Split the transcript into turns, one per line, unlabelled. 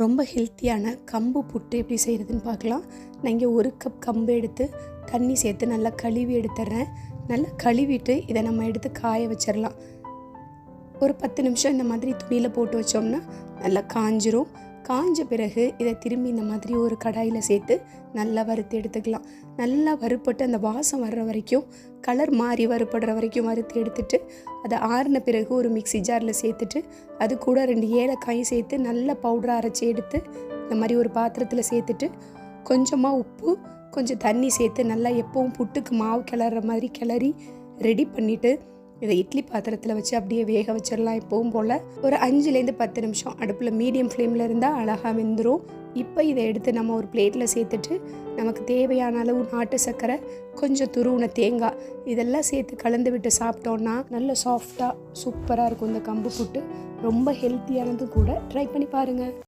ரொம்ப ஹெல்த்தியான கம்பு புட்டு எப்படி செய்கிறதுன்னு பார்க்கலாம். நான் இங்கே 1 கப் கம்பு எடுத்து தண்ணி சேர்த்து நல்லா கழுவி எடுத்துட்றேன். நல்லா கழுவிட்டு இதை நம்ம எடுத்து காய வச்சிடலாம். ஒரு 10 நிமிஷம் இந்த மாதிரி துணியில் போட்டு வச்சோம்னா நல்லா காஞ்சிரும். காஞ்ச பிறகு இதை திரும்பி இந்த மாதிரி ஒரு கடாயில் சேர்த்து நல்லா வறுத்து எடுத்துக்கலாம். நல்லா வறுப்பட்டு அந்த வாசம் வர்ற வரைக்கும், கலர் மாறி வறுப்படுற வரைக்கும் வறுத்து எடுத்துட்டு அதை ஆறின பிறகு ஒரு மிக்ஸி ஜாரில் சேர்த்துட்டு அது கூட 2 ஏலக்காயும் சேர்த்து நல்லா பவுடராக அரைச்சி எடுத்து இந்த மாதிரி ஒரு பாத்திரத்தில் சேர்த்துட்டு கொஞ்சமாக உப்பு கொஞ்சம் தண்ணி சேர்த்து நல்லா எப்பவும் புட்டுக்கு மாவு கிளற மாதிரி கிளறி ரெடி பண்ணிவிட்டு இதை இட்லி பாத்திரத்தில் வச்சு அப்படியே வேக வச்சிடலாம். எப்பவும் போல் ஒரு 5லேருந்து 10 நிமிஷம் அடுப்பில் மீடியம் ஃப்ளேமில் இருந்தால் அழகாக வெந்துடும். இப்போ இதை எடுத்து நம்ம ஒரு பிளேட்டில் சேர்த்துட்டு நமக்கு தேவையான அளவு நாட்டு சர்க்கரை, கொஞ்சம் துருவின தேங்காய் இதெல்லாம் சேர்த்து கலந்து விட்டு சாப்பிட்டோன்னா நல்ல சாஃப்டாக சூப்பராக இருக்கும் இந்த கம்பு புட்டு. ரொம்ப ஹெல்த்தியானதும் கூட. ட்ரை பண்ணி பாருங்கள்.